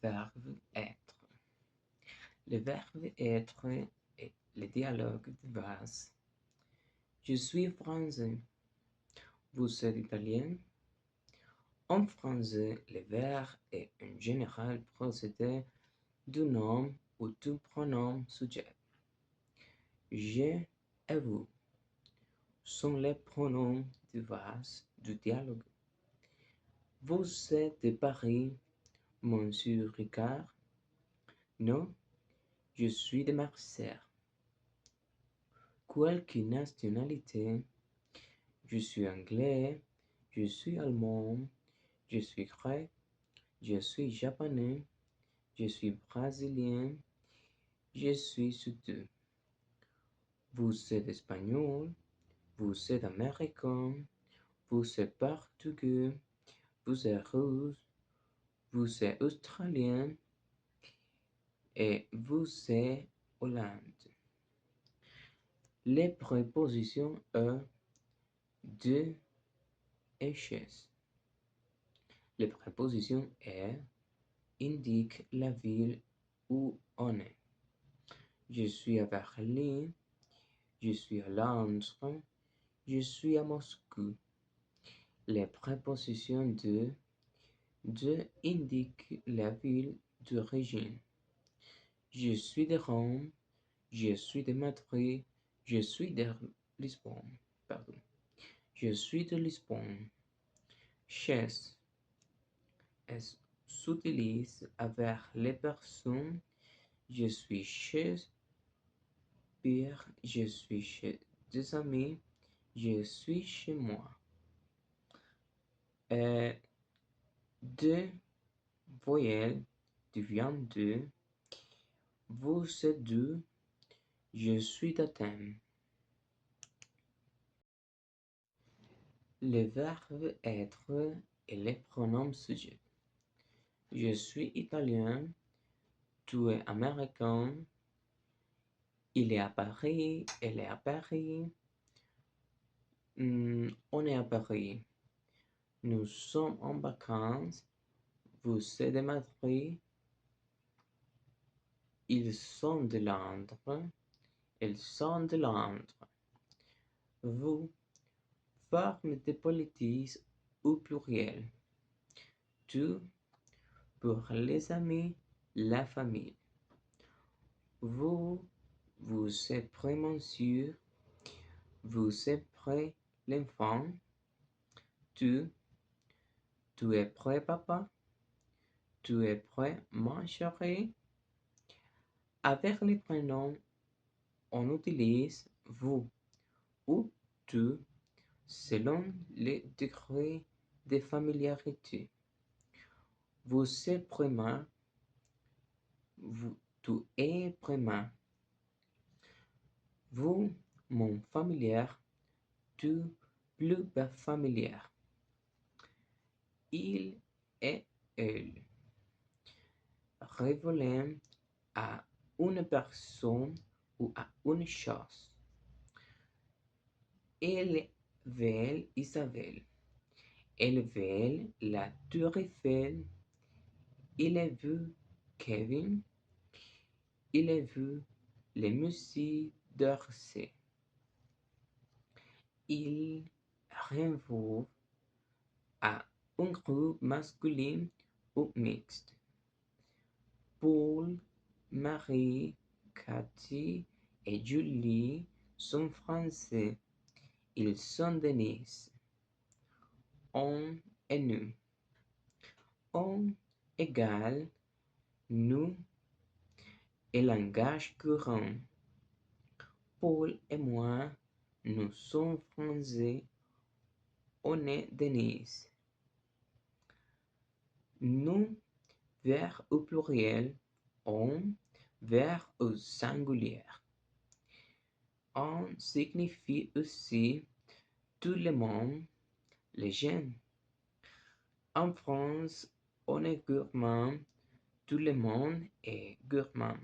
verbe être. Le verbe être est le dialogue de base. Je suis français. Vous êtes italien. En français, le verbe est en général procédé du nom ou du pronom sujet. Je et vous sont les pronoms de base du dialogue. Vous êtes de Paris, monsieur Ricard? Non, je suis de Marseille. Quelque nationalité? Je suis anglais, je suis allemand, je suis grec, je suis japonais, je suis brésilien, je suis suédois. Vous êtes espagnol, vous êtes américain, vous êtes portugais, vous êtes russe, vous êtes australien et vous êtes Hollande. Les prépositions de et chez. Les prépositions indiquent la ville où on est. Je suis à Berlin, je suis à Londres, je suis à Moscou. Les prépositions de indiquent la ville d'origine. Je suis de Rome, je suis de Madrid, je suis de Lisbonne. Pardon. Je suis de Lisbonne. Chez s'utilise avec les personnes. Je suis chez Pierre, je suis chez des amis, je suis chez moi. Euh, Deux voyelles deviennent deux. Vous êtes deux, je suis d'Athènes. Le verbe être et les pronoms sujet. Je suis italien, tu es américain, il est à Paris, elle est à Paris, on est à Paris. Nous sommes en vacances, vous êtes de Madrid, ils sont de Londres, elles sont de Londres. Vous, forme de politique au pluriel. Tu, pour les amis, la famille. Vous, vous êtes prêt, monsieur. Vous êtes prêt, l'enfant. Tu, tu es prêt, papa. Tu es prêt, ma chérie. Avec les prénoms, on utilise vous ou tu selon le degré de familiarité. Vous êtes prima, tu es prima. Vous, mon familiar, tu plus familiar. Il et elle. Révélent à une personne ou à une chose. Elle veut Isabelle. Elle veut la tour Eiffel. Il a vu Kevin. Il a vu les musées d'Orsay. Il renvoie à un groupe masculin ou mixte. Paul, Marie, Cathy et Julie sont français. Ils sont de Nice. On et nous. On égale nous et langage courant. Paul et moi, nous sommes français. On est de Nice. Nous, vers au pluriel. On, vers au singulier. On signifie aussi tout le monde, les jeunes. En France, on est gourmand, tout le monde est gourmand.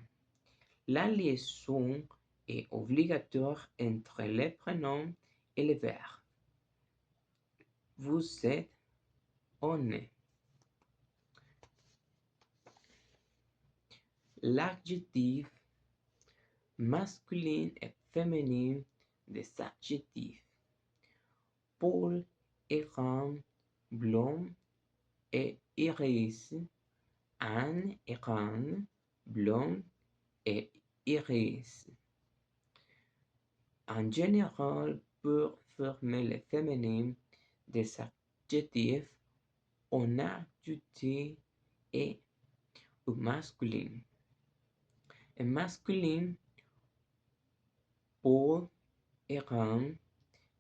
La liaison est obligatoire entre les prénoms et les verbes. Vous êtes, on est. L'adjectif masculin et féminin des adjectifs. Paul est grand, blond et iris. Anne est grande, blonde et iris. En général, pour former le féminin des adjectifs, on a ajouté et au masculin. Un masculin, Paul est grand,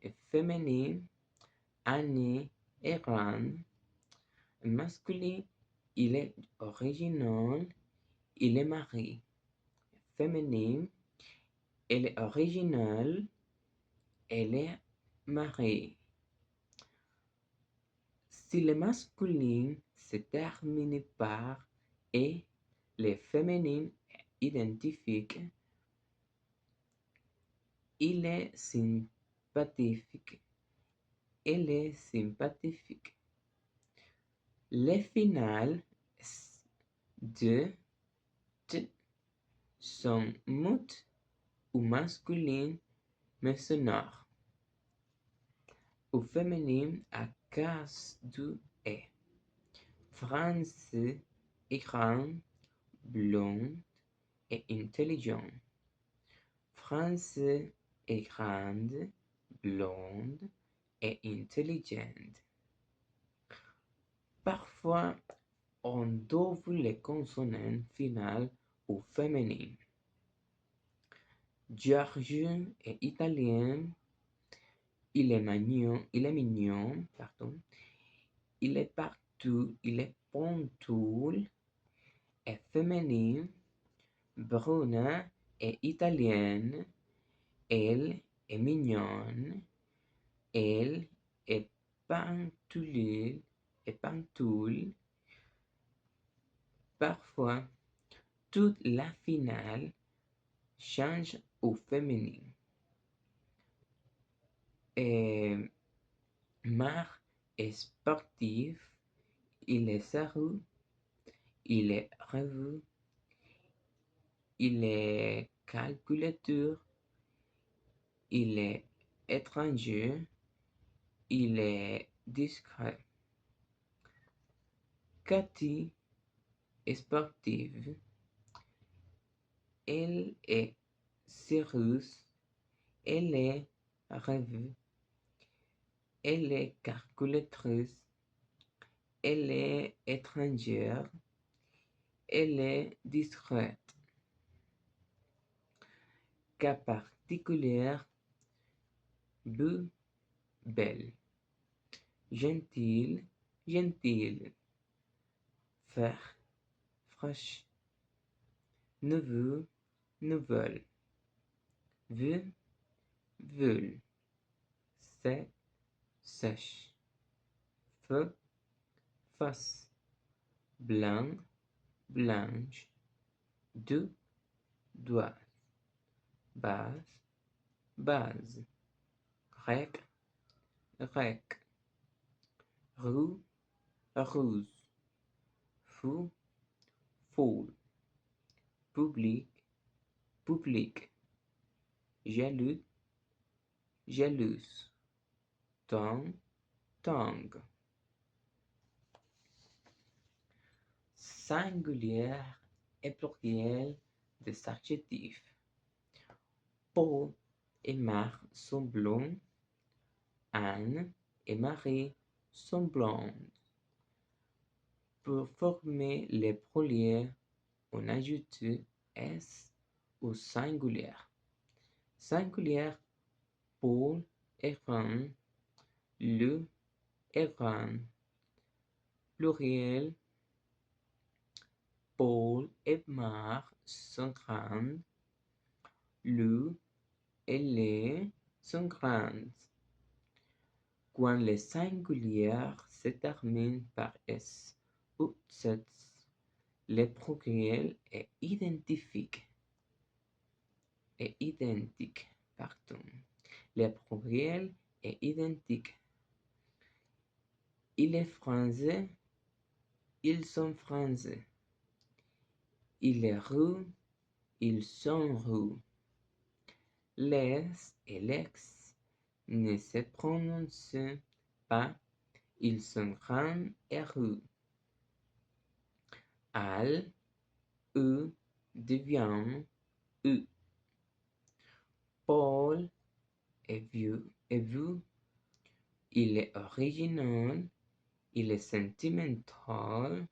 et féminin, Annie est grande. Un masculin, il est original, il est marié. Féminin, elle est originale, elle est mariée. Si le masculin se termine par et, le féminin identifique, il est sympathique, elle est sympathique. Les finales de t sont muttes ou masculines mais sonores. Au féminin à cause du et. France est grande, blonde et intelligente. France est grande, blonde et intelligente. Parfois, on double les consonnes finales au féminin. George est italien, il est mignon, pardon. Il est partout, il est ponctuel et féminin. Bruna est italienne, elle est mignonne, elle est ponctuelle et ponctuelle. Parfois, toute la finale change au féminin. Et Marc est sportif, il est sérieux, il est revu, il est calculateur, il est étranger, il est discret. Cathy est sportive, elle est sérieuse, elle est rêveuse, elle est calculatrice, elle est étrangère, elle est discrète. Cas particulier, belle, gentille, faire, fraîche, neveu, nouvelle, vu, veule, sec, sèche, feu, face, blanc, blanche, deux, doigt, base, base, grec, roux, rouge, fou, foule, public, jaloux, jalouse, tongue. Singulier et pluriel des adjectifs. Paul et Marc sont blonds. Anne et Marie sont blondes. Pour former les pluriels, on ajoute s au singulier. Singulier, Paul est grand, le est grand. Pluriel, Paul et Marc sont grands, le et les sont grandes. Quand le singulier se termine par s ou z, le pluriel est identique. Le pluriel est identique. Il est français, ils sont français. Il est roux, ils sont roux. Les et l'ex ne se prononcent pas, ils sont grands et roux. Al, E devient U. Paul est vieux et vieux. Il est original, il est sentimental.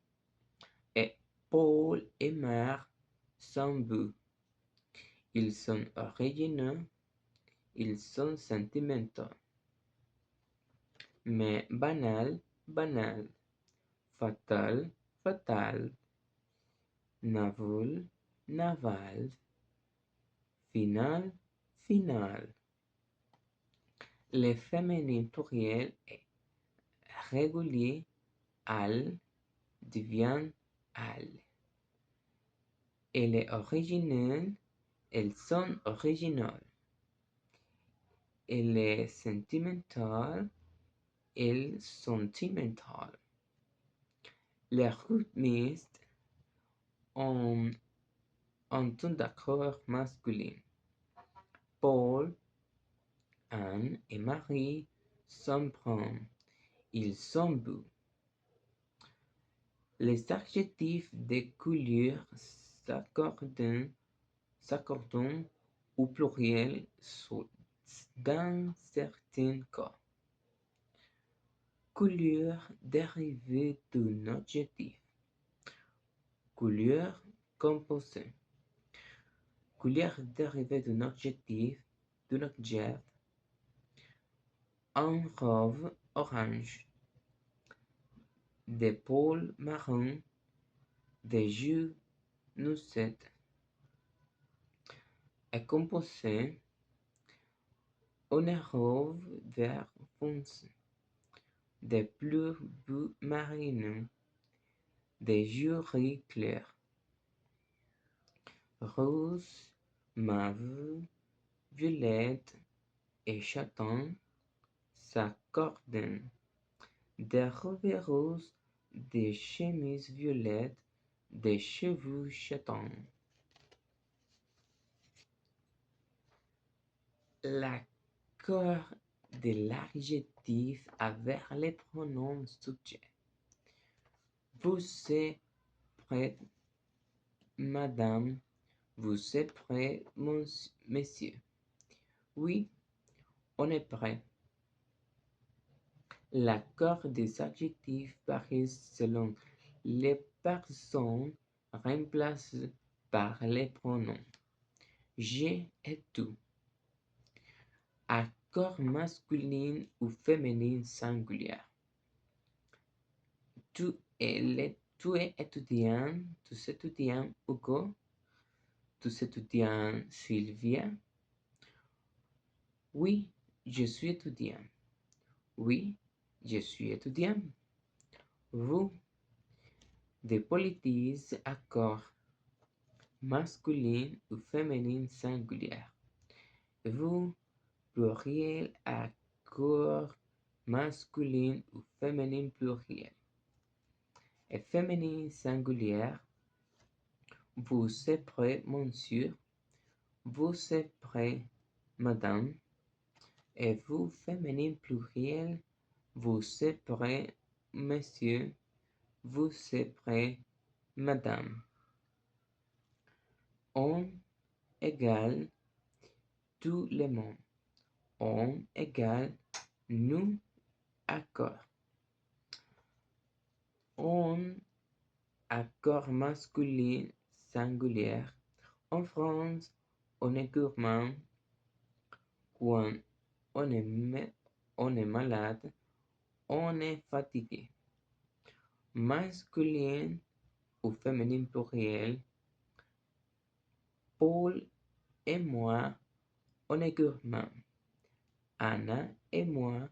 Et Paul et Mère sont beaux. Ils sont originaux, ils sont sentimentaux. Mais banal, banal. Fatal, fatal. Naval, naval. Final, final. Le féminin pluriel est régulier, al devient al. Elle est originale, elles sont originales. Elle est sentimentale, elles sentimentales. Les rythmistes ont un ton d'accord masculin. Paul, Anne et Marie sont bruns. Ils sont beaux. Les adjectifs de couleur s'accordent au pluriel dans certains cas. Couleur dérivée d'un adjectif. Couleur composée. Couleur dérivée d'un adjectif, un robe orange, des pôles marrons, des joues noisettes. Est composé une robe vert foncé, des pleurs bleu marine, des joues claires, rose, mauve, violette et châtain s'accordent. Des robes roses, des chemises violettes, des cheveux châtains. L'accord de l'adjectif avec les pronoms subjets. Vous êtes prêt, madame. Vous êtes prêt, monsieur. Oui, on est prêt. L'accord des adjectifs varie selon les personnes remplacées par les pronoms. J'ai et tout. Accord masculin ou féminin singulier. Tu es étudiant, tu es étudiant Hugo, tu es étudiant Sylvia. Oui, je suis étudiant. Oui, je suis étudiant. Vous, des politiques accords masculin ou féminin singulier. Vous, pluriel accord masculin ou féminin pluriel. Et féminin singulier. Vous êtes prêt, monsieur. Vous êtes prêt, madame. Et vous, féminin pluriel. Vous êtes prêt, monsieur. Vous êtes prêt, madame. On égale tout le monde. On égale nous accord. On accord masculin singulier. En France, on est gourmand quand on est malade, on est fatigué. Masculin ou féminin pluriel. Paul et moi, on est gourmand. Anna et moi,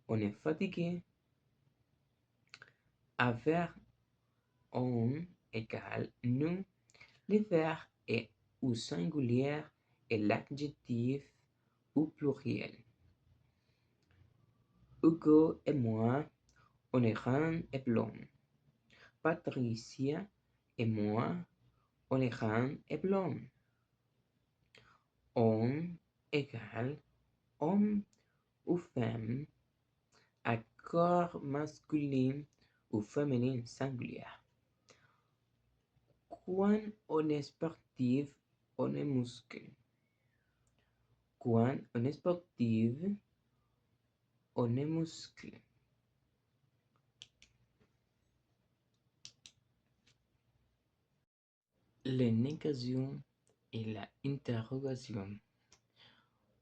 on est fatigué. Avec on égale nous, le verbe est au singulier et l'adjectif au pluriel. Hugo et moi, on est grand et blond. Patricia et moi, on est grand et blond. Homme égale homme ou femme à corps masculin ou féminin singulier. Quand on est sportif, on est muscle. Quand on est sportif, on est muscle. Les négations et la interrogation.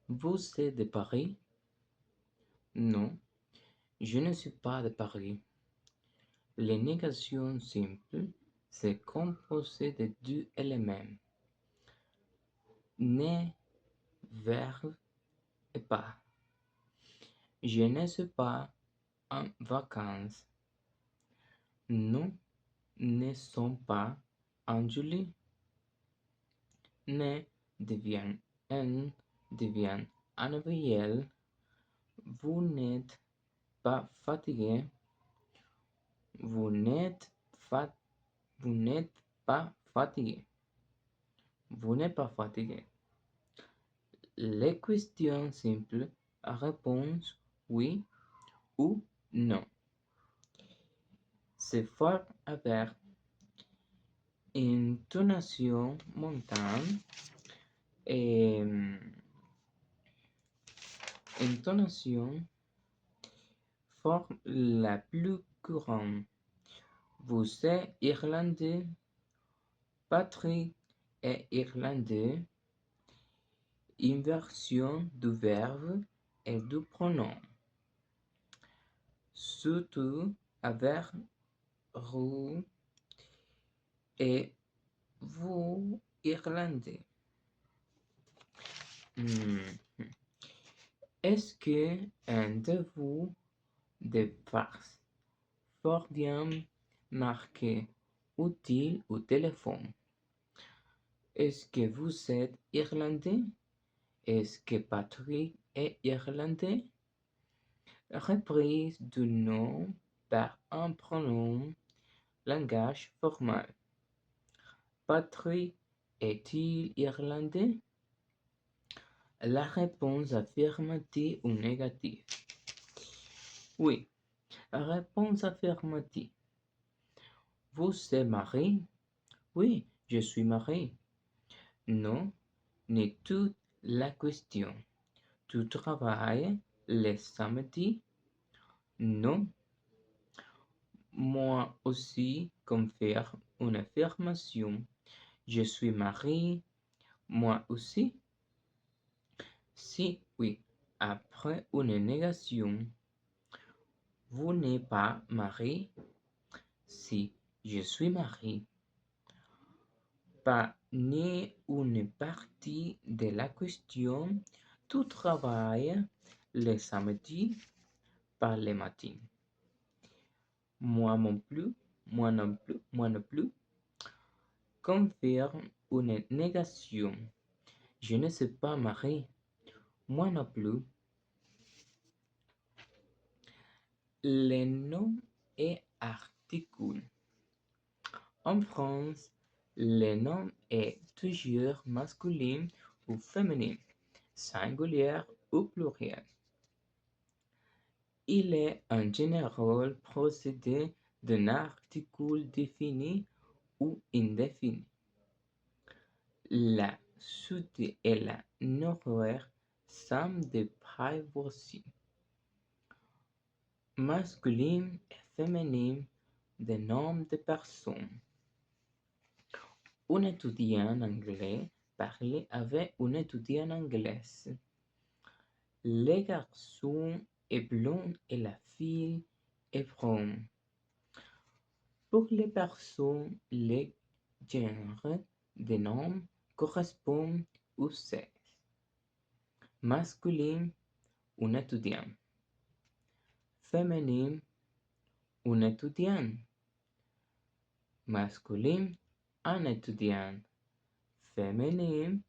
Vous êtes de Paris? Non, je ne suis pas de Paris. Les négations simples sont composées de deux éléments, ne, verbe et pas. Je ne suis pas en vacances. Nous ne sommes pas en juillet. Ne devient un devient un avril. Vous n'êtes pas fatigué. Vous n'êtes fa- vous n'êtes pas fatigué. Vous n'êtes pas fatigué. Les questions simples à réponse oui ou non. C'est fort avec intonation montante et intonation forme la plus courante. Vous êtes irlandais. Patrick est irlandais. Inversion du verbe et du pronom. Surtout avec vous et vous irlandais. Est-ce que un de vous des fax fort bien marqué utile au téléphone? Est-ce que vous êtes irlandais? Est-ce que Patrick est irlandais? Reprise du nom par un pronom langage formal. Patrick est-il irlandais? La réponse affirmative ou négative. Oui, réponse affirmative. Vous êtes marié? Oui, je suis marié. Non, n'est toute la question. Tu travailles les samedis? Non. Moi aussi confirme une affirmation. Je suis marié. Moi aussi. Si oui, après une négation. Vous n'êtes pas marié? Si, je suis marié. Pas ni une partie de la question. Tu travailles les samedis par les matins. Moi non plus, moi non plus, moi non plus. Confirme une négation. Je ne suis pas marié. Moi non plus. Les noms et articles. En France, le nom est toujours masculin ou féminin, singulier ou pluriel. Il est en général procédé d'un article défini ou indéfini. La suite et la horaire sont des prépositions masculines et féminines des noms de personnes. Un étudiant anglais parlait avec une étudiante anglaise. Le garçon est blond et la fille est brune. Pour les personnes, les genres des noms correspondent au sexe. Masculin, un étudiant. Féminin, un étudiant. Masculin, un étudiant. Féminin,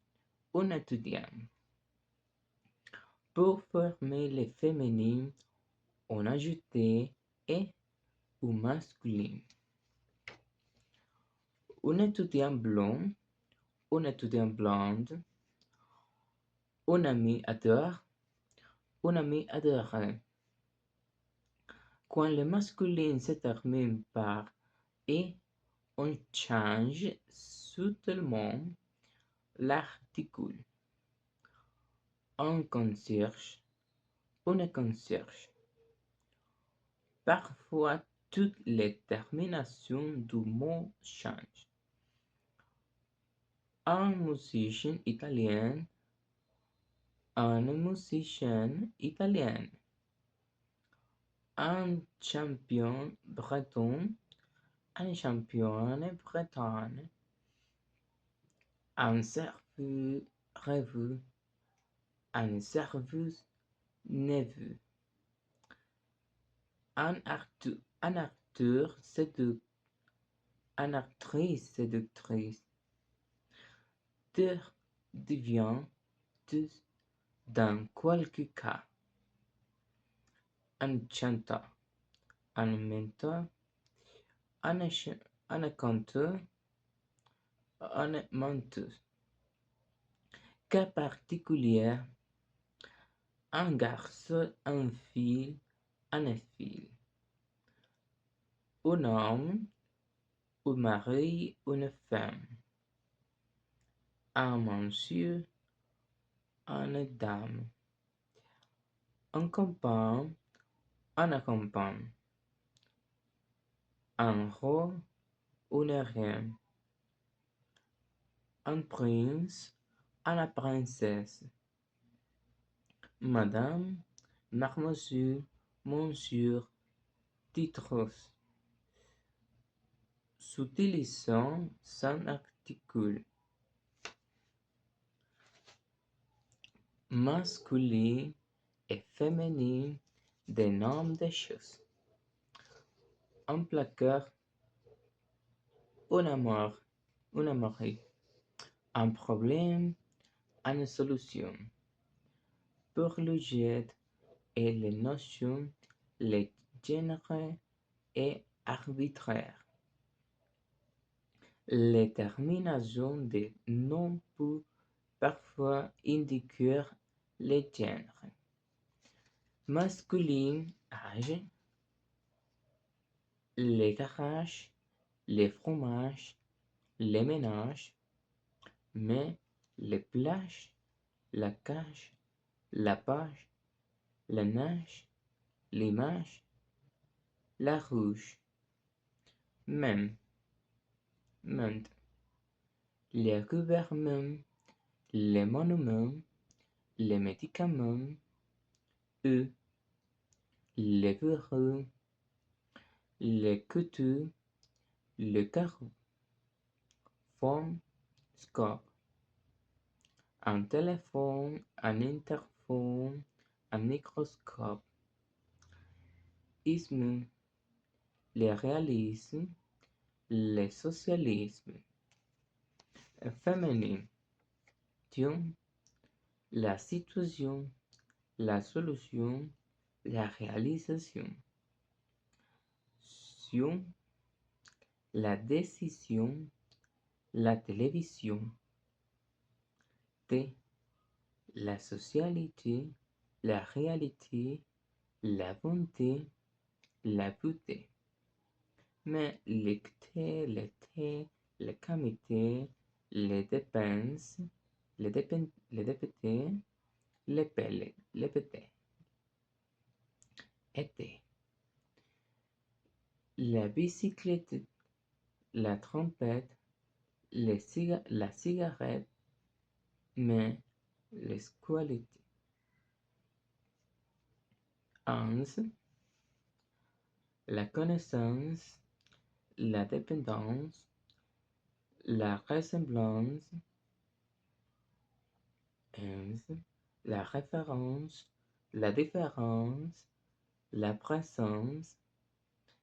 un étudiant. Pour former les féminins, on ajoutait et ou masculin. Un étudiant blond, une étudiante blonde, un ami adore, un ami adoré. Quand le masculin se termine par et, on change subtilement l'article. Un concierge, une concierge. Parfois, toutes les terminations du mot changent. Un musicien italien, une musicienne italienne. Un champion breton, une championne bretonne. Un serveur revue, une serveuse neveu. Un acteur séduit, une actrice séductrice. Deux devient deux dans quelques cas. Un chanteur, un mentor, un conteur, un menteur. Cas particulier, un garçon, un fille, une fille. Un homme, un mari, une femme. Un monsieur, une dame. Un compagne, une compagne. Un roi, une reine. Un prince, une princesse. Madame, mademoiselle, monsieur, titres. S'utilisant sans articule. Masculin et féminin des noms de choses. Un placard, un amour, un amoureux. Un problème, une solution. Pour le jet et les notions, le genre est arbitraire. Les terminations de noms peuvent parfois indiquer le genre. Masculin, âge, les garages, les fromages, les ménages, mais les plages, la cage, la page, la nage, l'image, la rouge, même, monde, les gouvernements, les monuments, les médicaments, eux, les bureaux, les couteaux, le carreau, forme, scope, un téléphone, un interphone, un microscope, isme, le réalisme, le socialisme, féminin, tiens, la situation, la solution, la réalisation, sion, la décision, la télévision, T, la socialité, la réalité, la bonté, la beauté. Mais l'été, le comité, les dépenses, les députés, les pétés. Été. La bicyclette, la trompette, la cigarette, mais les qualités. 11. La connaissance, la dépendance, la ressemblance. 11. La référence, la différence, la présence,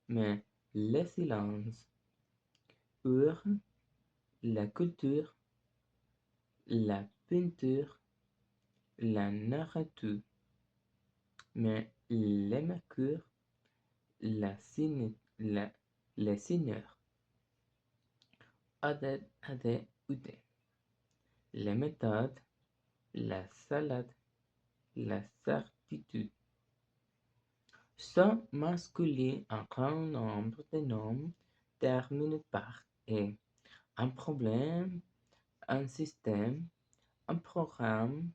mais le silence. Heure, la culture, la peinture, la nourriture, mais les mercures, la les seigneurs. ADUD. Les méthodes, la salade, la certitude. Sont masculins un grand nombre de noms terminés par et. Un problème, un système, un programme,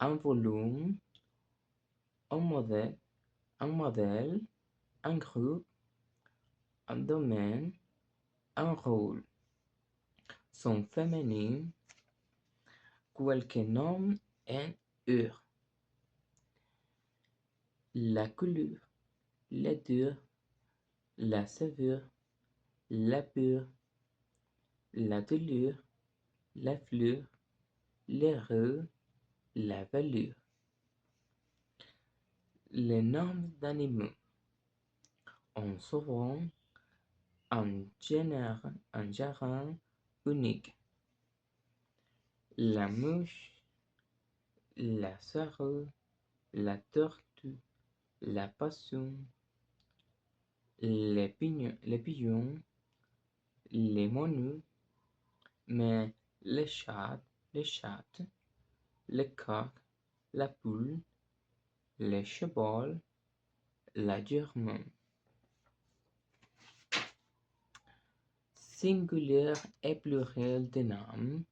un volume, un modèle, un groupe, un domaine, un rôle. Sont féminins, quelques noms en ur. La couleur, la dure, la sévère, la pure, la douleur, la fleur, l'erreur, la valeur. Les noms d'animaux ont souvent un genre unique. La mouche, la sarre, la tortue, la passion, les pigeons, les moineaux, mais les chattes, le coq, la poule, le cheval, la germain. Singulier et pluriel de noms.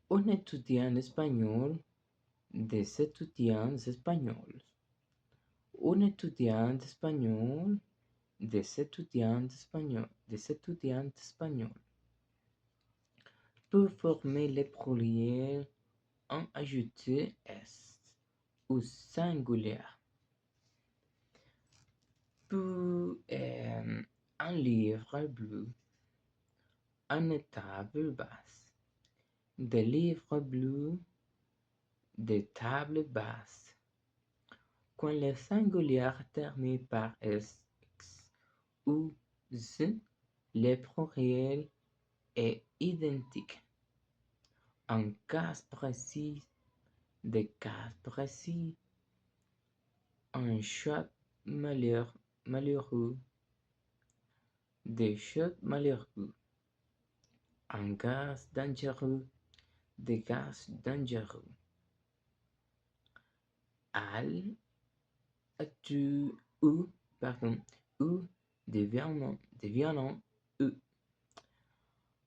Un étudiant espagnol, des étudiants espagnols. Un étudiant espagnol, des étudiants espagnols. Pour former les pluriels, on ajoute s ou singulier. Pour un livre bleu, une table basse. Des livres bleus, des tables basses. Quand le singulier termine par s, x ou z, le pluriel est identique. Un cas précis, des cas précis, un chat malheureux, des chats malheureux, un gaz dangereux, des gaz dangereux. Al, tu, ou, ou, des violons, e.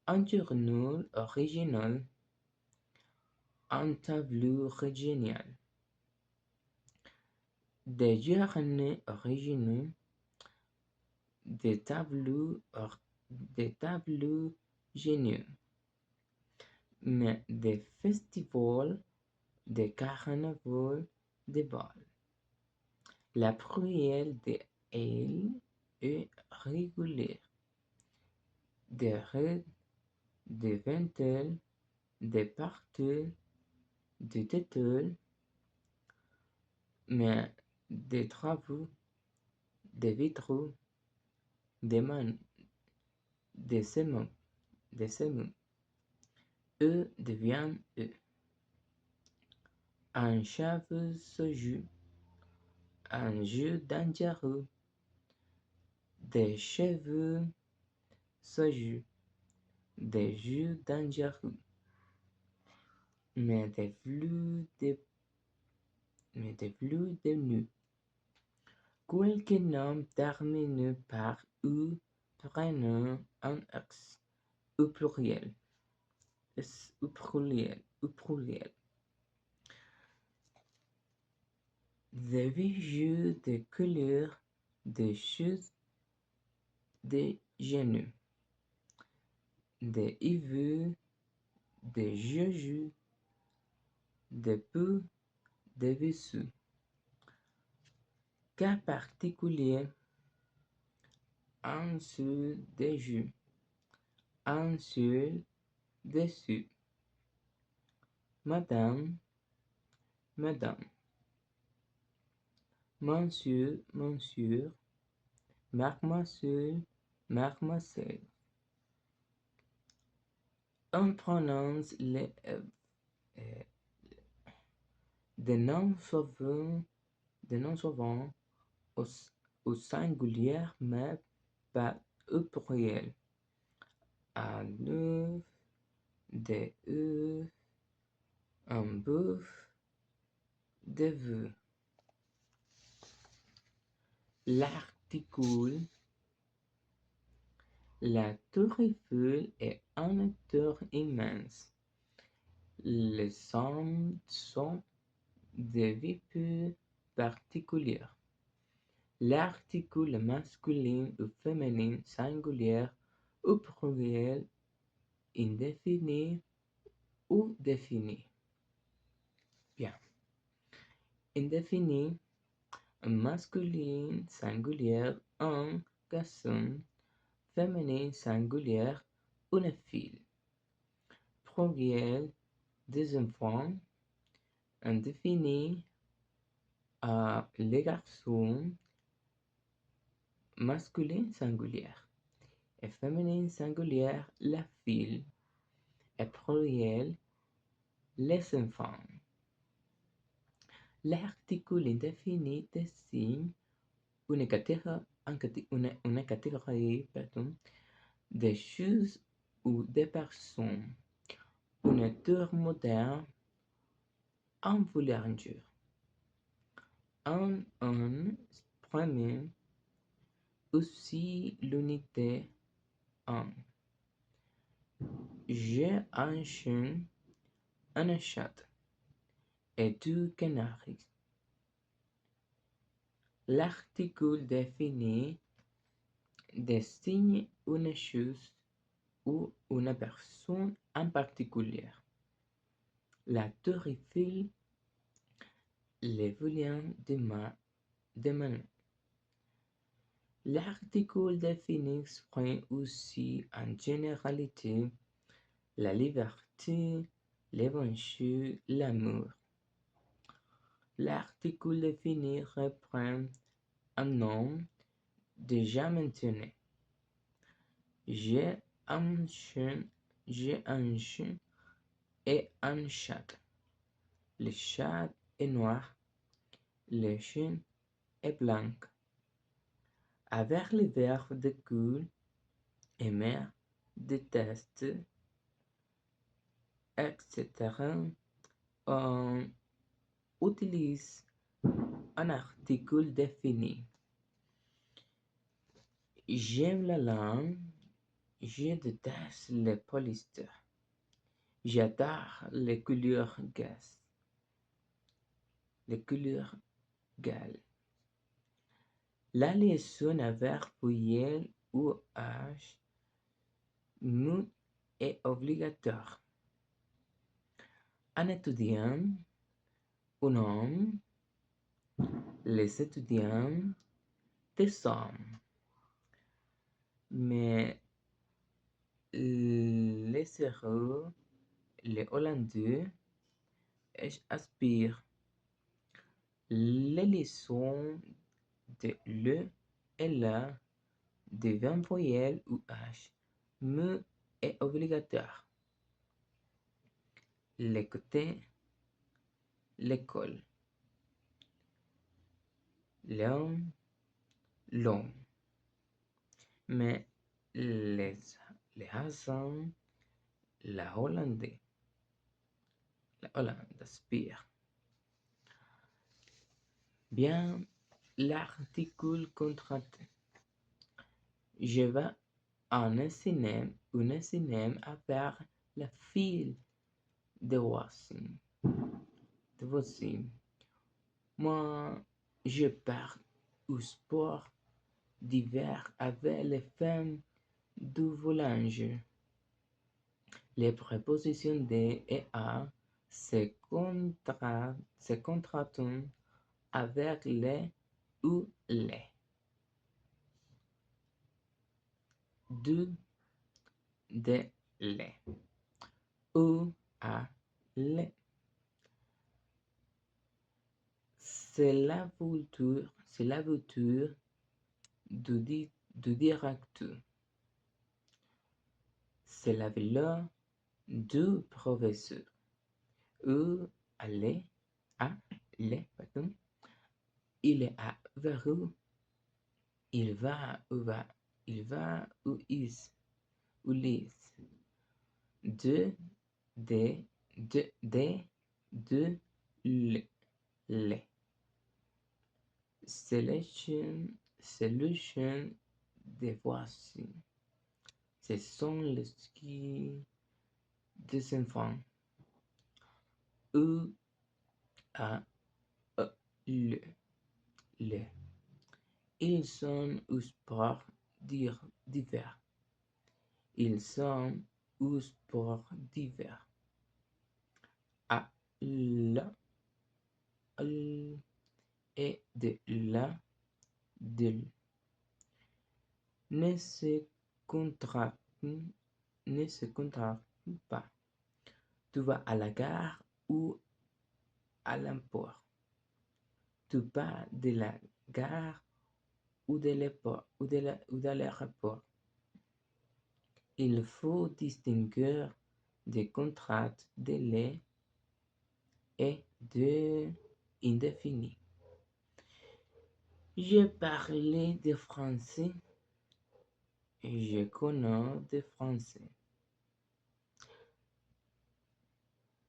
Un journal original, un tableau original. Des journées originaux, des tableaux géniaux. Mais des festivals, des carnavals, des balles. La pluriel de elle est régulière. Des raids, des ventelles, des parties, des tétels, mais des travaux, des vitraux, des mains, des semences, eux deviennent eux. Un cheveu se joue, un jeu dangereux, des cheveux se jouent, des jeux dangereux, mais des flux de nu. Quelques noms terminés par U prennent un X au pluriel. Des bijoux de couleur, des choses, des genoux, des yeux, des joujoux, des peaux, des vaisseaux. Cas particulier, un seul des jeux, un seul dessus. Madame, madame. Monsieur, monsieur. Mademoiselle, mademoiselle. On prononce les des noms souvent au singulier mais pas au pluriel. un œuf, des œufs, un bœuf, des œufs. L'articule. La tour Eiffel est un acteur immense. Les hommes sont des véhicules particuliers. L'articule masculin ou féminin singulier ou pluriel indéfini ou défini. Bien. Indéfini, masculin singulier, un garçon, féminin singulier, une fille. Pluriel, des enfants, indéfini, les garçons, masculin singulier, et féminin singulier, la fille, et pluriel, les enfants. L'articule indéfini désigne une catégorie des choses ou des personnes, une tour moderne, un voulanger. Un premier, aussi l'unité un. J'ai un chien, un chat et deux canaris. L'articule définit désigne une chose ou une personne en particulier. La tour Eiffel, les volumes de Manon. L'articule définit exprime aussi en généralité la liberté, l'évangile, l'amour. L'articule défini reprend un nom déjà mentionné. J'ai un chien et un chat. Le chat est noir, le chien est blanc. Avec les verbes de cool, aimer, déteste, etc., on utilise un article défini. J'aime la langue, je déteste le polyester. J'adore les couleurs gales. La liaison avec voyelle ou H nous est obligatoire. Un étudiant, un homme, les étudiants, des hommes. Mais les héros, les Hollandais, aspirent les leçons de le et la devant voyelle ou H. Me est obligatoire. L'écouter, l'école. L'homme, l'homme. Mais les Hassan, la Hollande aspire. Bien, l'articule contracté. Je vais à un cinéma avec la fille de voici. Moi, je pars au sport d'hiver avec les femmes du village. Les prépositions de et à se contractent avec les ou les. De les. Ou à les. C'est la voiture du directeur. C'est la vélo du professeur. Ou aller à les, pardon. Il est à Verrou. Il va où il. Ulysse. De, de, le. C'est le chien des voisins. Ce sont les skis des enfants. E, A, E, le. Ils sont au sport divers. Ils sont au sport divers. A, la, l, et de la, de. Ne se contractent, ne se contractent pas. Tu vas à la gare ou à l'aéroport. Tu pars de la gare ou de l'aéroport. Il faut distinguer des contrats délais et de indéfinis. Je parle de français et je connais de français.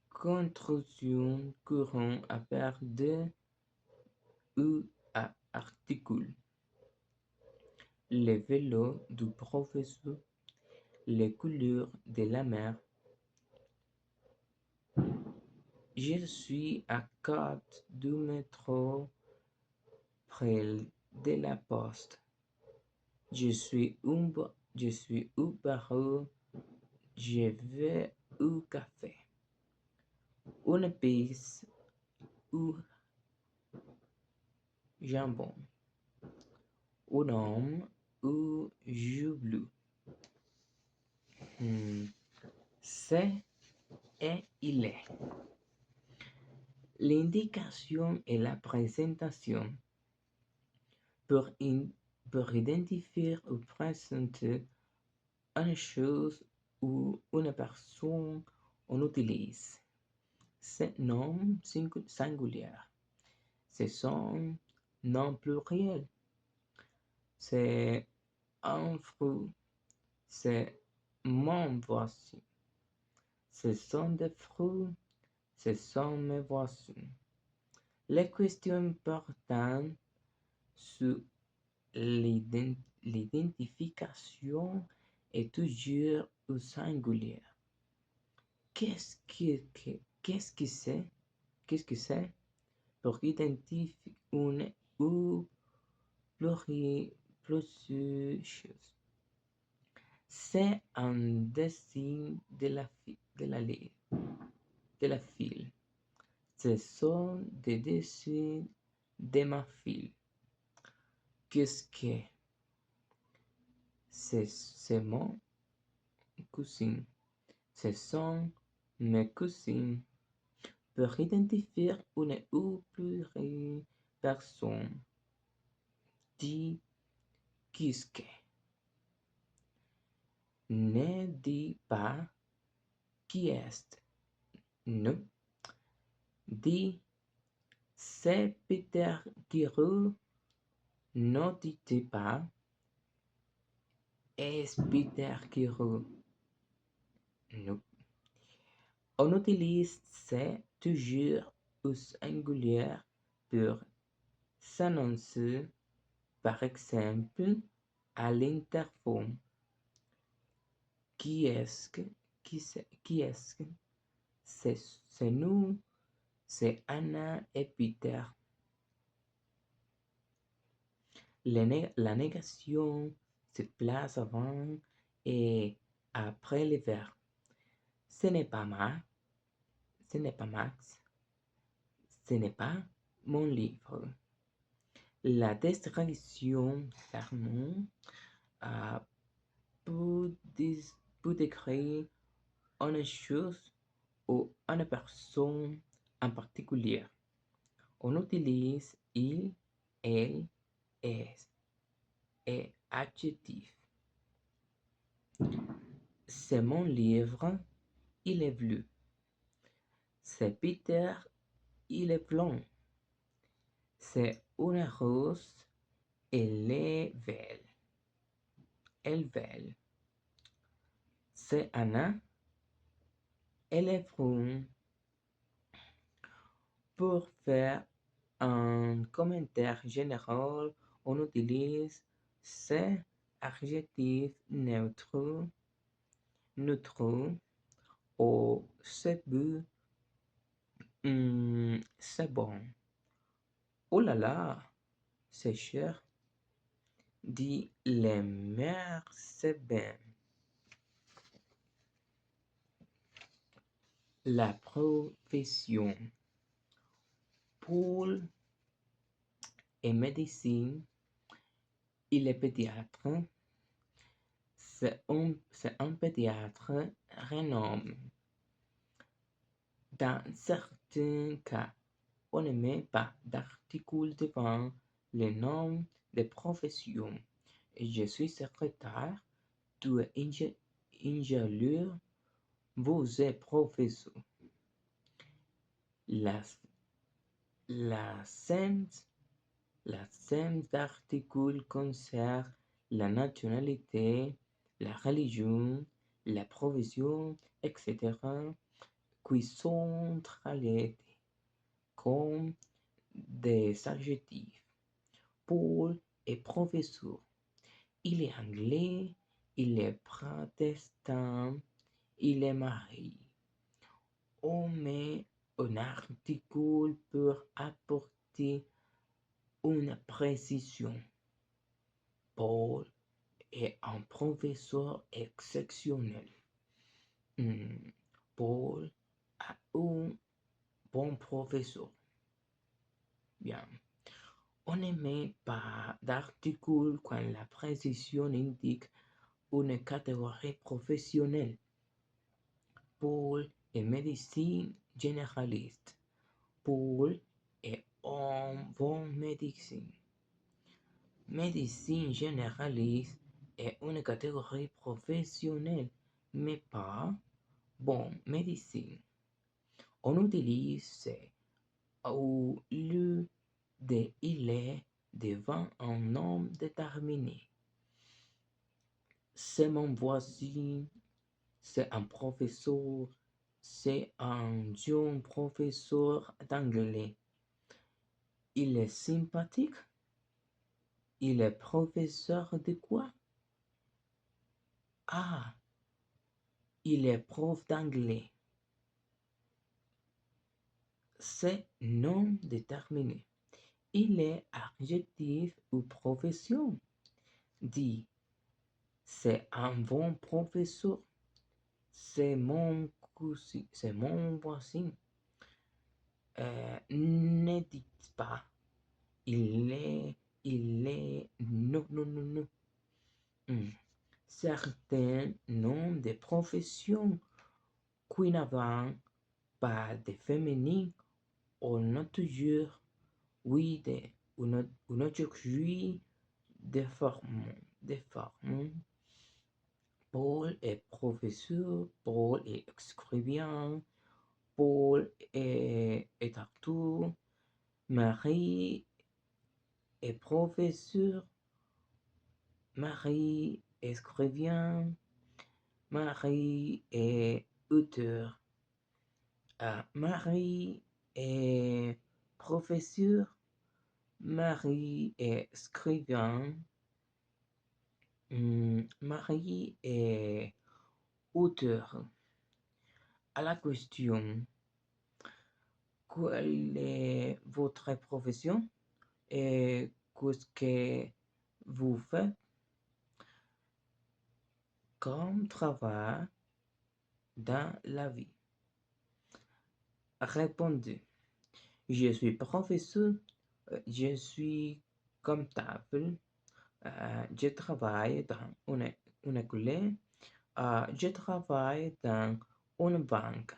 Construction courant à part de ou à articule. Les vélos du professeur, les couleurs de la mer. Je suis à côté du métro près de la poste. Je suis au barreau. Je vais au café. Une pisse ou jambon. Un homme ou jus. C'est et il est. L'indication et la présentation pour identifier ou présenter une chose ou une personne, on utilise ce nom singulier. Ce sont noms pluriels. C'est un fruit. C'est mon voisin. Ce sont des fruits. Ce sont mes voisins. Les questions portant sur l'identification est toujours au singulier. Qu'est-ce que c'est? Qu'est-ce que c'est? Pour identifier une ou plusieurs choses. C'est un dessin de la file. Ce sont des dessins de ma file. Qu'est-ce que c'est mon cousin? Ce sont mes cousins. Pour identifier une ou plusieurs personnes, dis qu'est-ce que. Ne dis pas qui est. Non. Dis c'est Peter qui roule. Ne dites pas est Peter qui roule. Non. On utilise c'est toujours au singulier pour s'annoncer, par exemple, à l'interphone. Qui est-ce que? Qui est-ce que? C'est nous, c'est Anna et Peter. La négation se place avant et après le verbe. Ce n'est pas Max, ce n'est pas Max, ce n'est pas mon livre. La description ferme pour décrire une chose ou une personne en particulier. On utilise il, elle, est et adjectif. C'est mon livre, il est bleu. C'est Peter, il est blanc. C'est une rose, elle est belle. Elle belle. C'est Anna. Elle est brune. Pour faire un commentaire général, on utilise ces adjectifs neutres ou c'est beau, c'est bon. Oh là là, c'est cher. Dit les mères, c'est bien. La profession. Paul est médecin, il est pédiatre. C'est un pédiatre renommé. Dans certains cas, on ne met pas d'article devant le nom de profession. Je suis secrétaire, tu es ingénieur, vous êtes professeur. La, la scène d'article concerne la nationalité, la religion, la profession, etc., qui sont traités comme des adjectifs. Paul est professeur. Il est anglais, il est protestant, il est marié. On met un article pour apporter une précision. Paul est un professeur exceptionnel. Paul a un bon professeur. Bien. On ne met pas d'article quand la précision indique une catégorie professionnelle. Paul est médecin généraliste. Paul est un bon médecin. Médecine généraliste est une catégorie professionnelle, mais pas bon médecin. On utilise c'est au lieu de il est devant un nom déterminé. C'est mon voisin, c'est un professeur, c'est un jeune professeur d'anglais. Il est sympathique. Il est professeur de quoi? Ah, il est prof d'anglais. C'est non déterminé. Il est adjectif ou profession. Dit, c'est un bon professeur. C'est mon cousin, c'est mon voisin. Ne dites pas, il est, non, non, non, non. Certains noms de professions qui n'avaient pas de féminin ont toujours, oui, une aujourd'hui de forme. Paul est professeur, Paul est écrivain, Paul est acteur, Marie est professeur, Marie est écrivain, Marie est auteur, Marie est professeur, Marie est écrivain, Marie est auteur. À la question, quelle est votre profession et qu'est-ce que vous faites comme travail dans la vie? Répondez. Je suis professeur, je suis comptable, je travaille dans une école, je travaille dans une banque.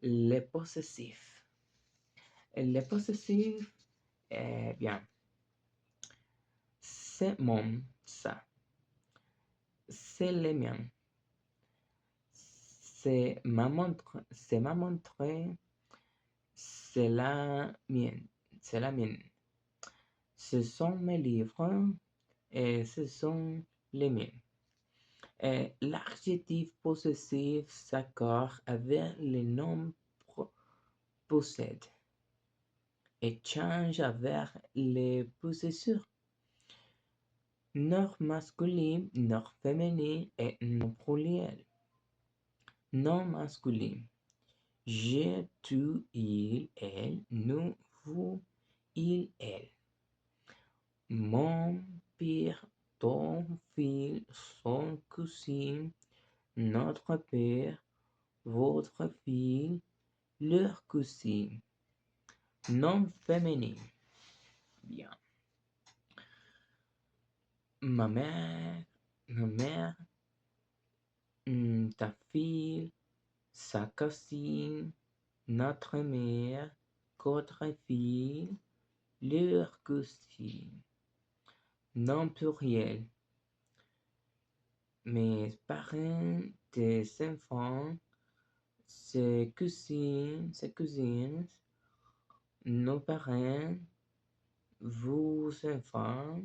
Les possessifs. Les possessifs, bien, c'est mon, ça. C'est le mien. C'est ma montre, c'est ma montre, c'est la mienne, c'est la mienne. Ce sont mes livres et ce sont les miens. L'adjectif possessif s'accorde avec le nom possède et change avec les possesseurs. Nom masculin, nom féminin et nom pluriel. Nom masculin. Je, tu, il, elle, nous, vous, il, elle. Mon père, ton fils, son cousin, notre père, votre fille, leur cousin. Nom féminin. Bien. Ma mère, ta fille, sa cousine, notre mère, votre fille, leur cousine. Nom pluriel. Mes parents, tes enfants, ses cousines, nos parents, vos enfants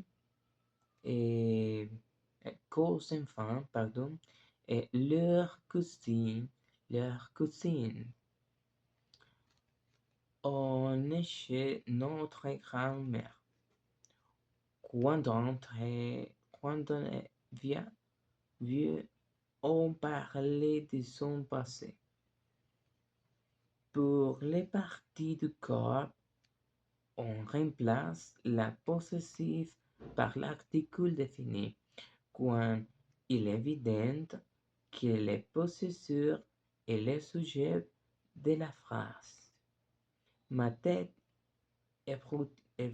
et co-enfants, pardon, et leurs cousines. On est chez notre grand-mère. Quand on est vieux, on parlait de son passé. Pour les parties du corps, on remplace la possessive par l'article défini quand il est évident que le possesseur est le sujet de la phrase. Ma tête est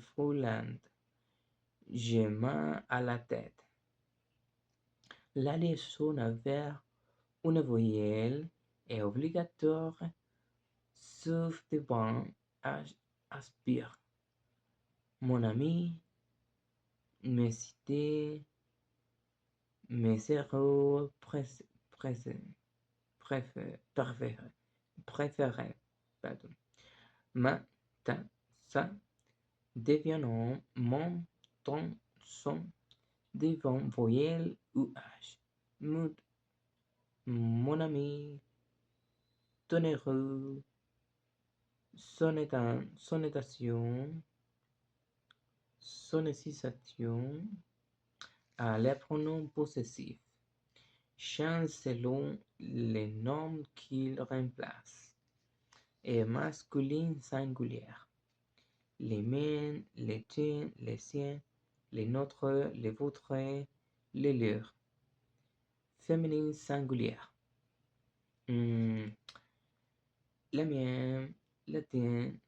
frôlante. J'ai mal à la tête. La leçon avec une voyelle est obligatoire sauf devant aspire. Mon ami, mes idées, mes héros préférés, pardon. Ma, ta, sa deviennent mon, ton, son, devant voyelle ou H. Mood, mon ami, ton héros, sonétation, sonécisation, à les pronoms possessifs. Change selon les noms qu'ils remplacent. Et masculin singulière. Les miens, les tiens, les siens, les nôtres, les vôtres, les leurs. Féminin singulière. La mienne, la tienne,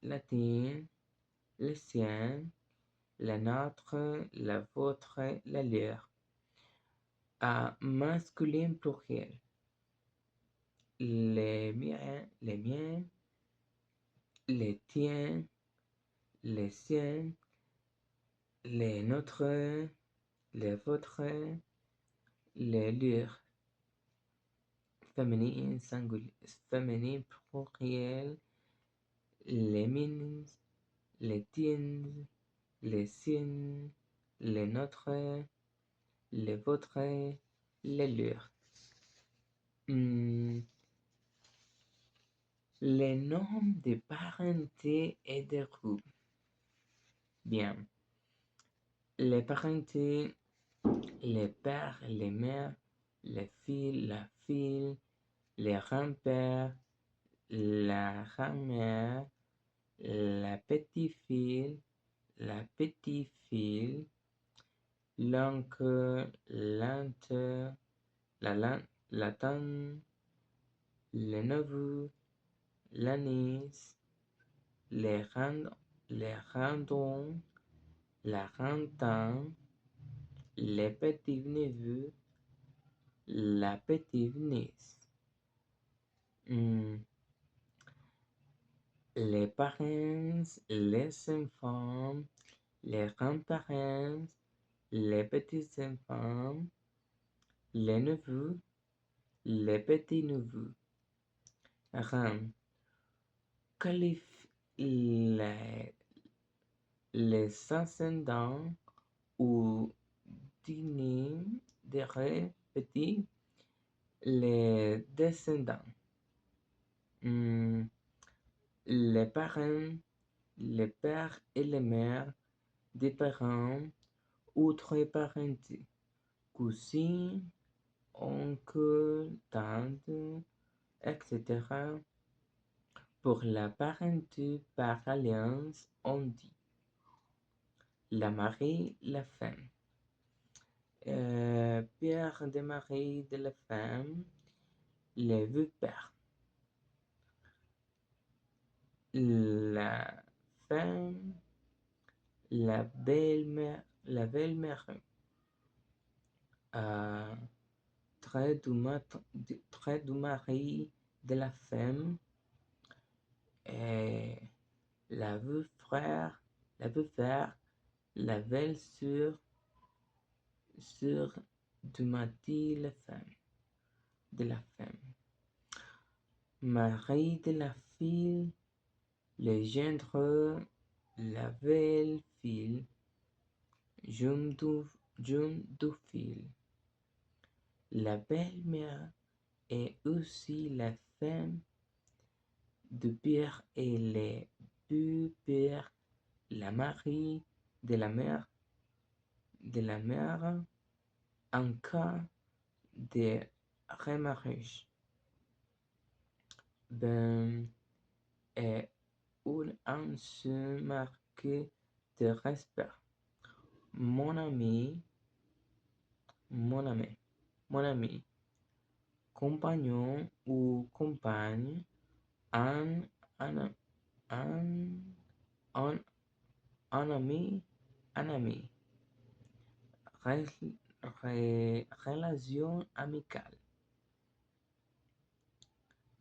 la tienne, le sien, la nôtre, la vôtre, la leur. À masculin pluriel. Les miens, les tiens, les siens, les nôtres, les vôtres, les leurs. Féminin féminin pluriel. Les miens, les tiens, les siens, les nôtres, les vôtres, les leurs. Les noms de parenté et de groupe. Bien. Les parentés, les pères, les mères, les filles, la fille, les grands-pères, la grand-mère, la petite-fille, la petite-fille, l'oncle, l'ante, la tante, le neveu, la nièce, les randons, la grande-tante, les petits-neveux, la petite-nièce. Les parents, les enfants, les grands-parents, les petits-enfants, les neveux, les petits-neveux. Qualifie les ascendants ou dîner petit, les descendants, les parents, les pères et les mères des parents outre-parentés, cousins, oncles, tantes, etc. Pour la parenté par alliance, on dit la mari, la femme. Père de mari de la femme, le vieux-père. La femme, la belle-mère, trait du mari de la femme, la veuve-frère, la belle-sœur, sœur du mari de la femme, mari de la fille, le gendre, la belle-fille, jeune du fils. La belle-mère est aussi la femme du père et le beau-père, la mari de la mère en cas de remariage. Ben, est un seul marqué de respect. Mon ami, mon ami, mon ami, compagnon ou compagne, un, un, un, un, un ami, relation amicale.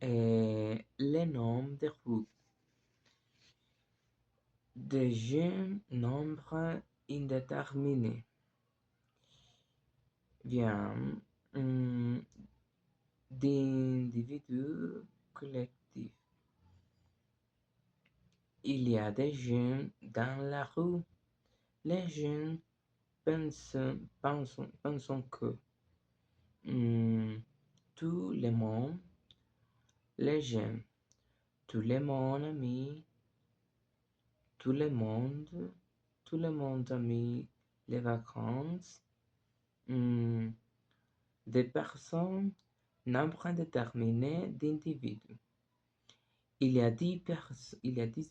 Les nombres de groupe. De jeunes nombres indéterminés viennent d'individus collectifs. Il y a des jeunes dans la rue. Les jeunes pensent que tout le monde, les jeunes, tout le monde ami, tout le monde ami les vacances, des personnes, nombre déterminé d'individus. Il y a 10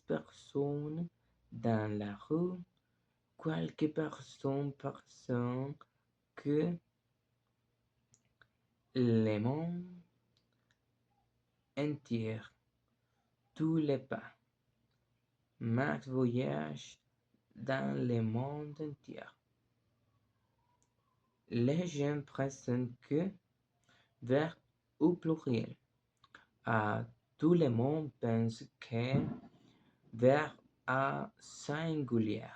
personnes dans la rue, quelques personnes pensent que le monde entier, tous les pas, Max voyage dans le monde entier. Les gens présentent que vers au pluriel. Tout le monde pense que vers à singulier.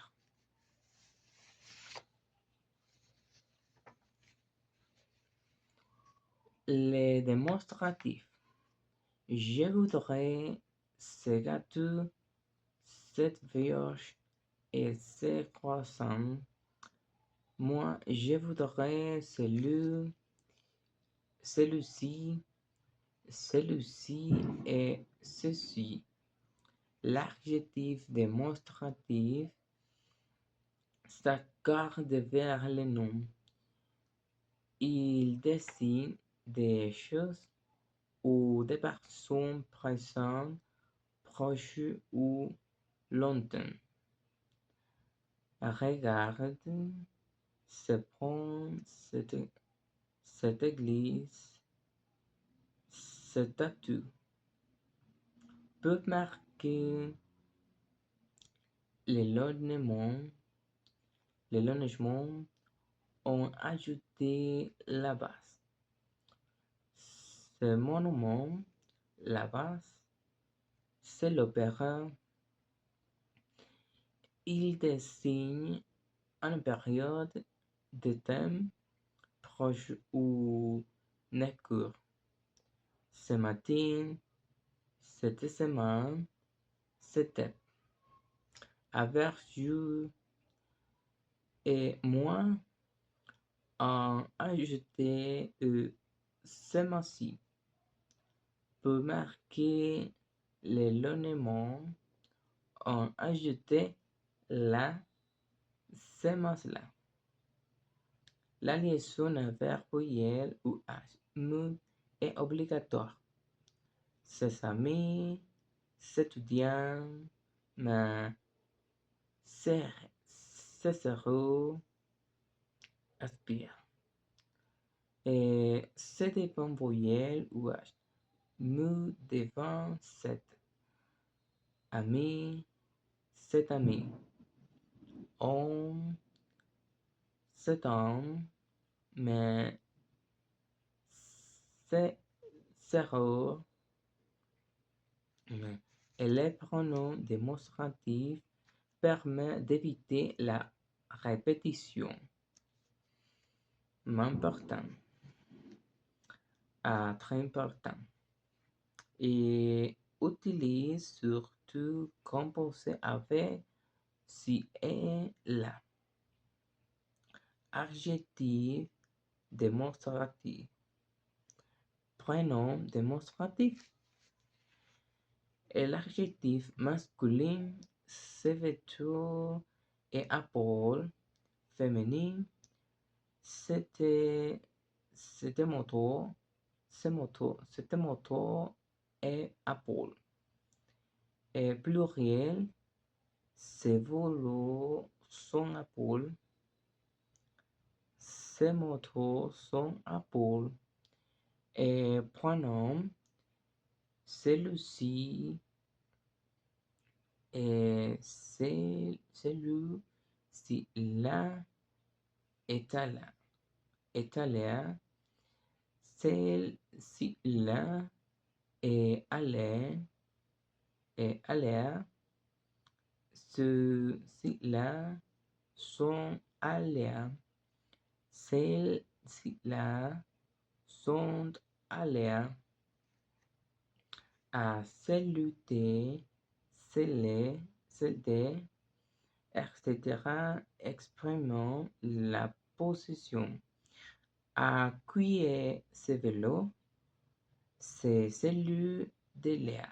Les démonstratifs. Je voudrais ce gâteau, cette brioche et ce croissant. Moi, je voudrais celui-ci et ceci. L'adjectif démonstratif s'accorde vers le nom. Il désigne des choses ou des personnes présentes, proches ou lointaines. Regarde, se prend cette église, cette statue peut marquer les logements ont ajouté la base. Ce monument, la base, c'est l'opéra. Il désigne une période de temps proche ou court. Ce matin, cette semaine, c'était. Avec you et moi, En ajouter ce mois-ci pour marquer l'éloignement, on ajoutait la ce mois-là. La liaison avec voyelle ou H mude est obligatoire. Ses amis, ses étudiants, mais ses héros aspirent. Et c'est devant voyelle ou H mude devant cet ami, cet ami. On, cet homme, mais c'est zéro. Et les pronoms démonstratifs permettent d'éviter la répétition. Important. Très important. Et utilise surtout composé avec si et la. Adjectif démonstratif. Prénom démonstratif. Et l'adjectif masculin, c'est vêtu et Apple. Féminin, c'était moto, c'était moto et Apple. Et pluriel, c'est volo son Apple. Ces motos sont Apple. Et pronom, celui-ci et celui-là est là. Celle-ci-là est allée. Ceux-ci-là sont allés. Celles-ci-là sont allées. À saluter, sceller, céder, etc. exprimant la position. À cuire ce vélo, c'est celui de Léa.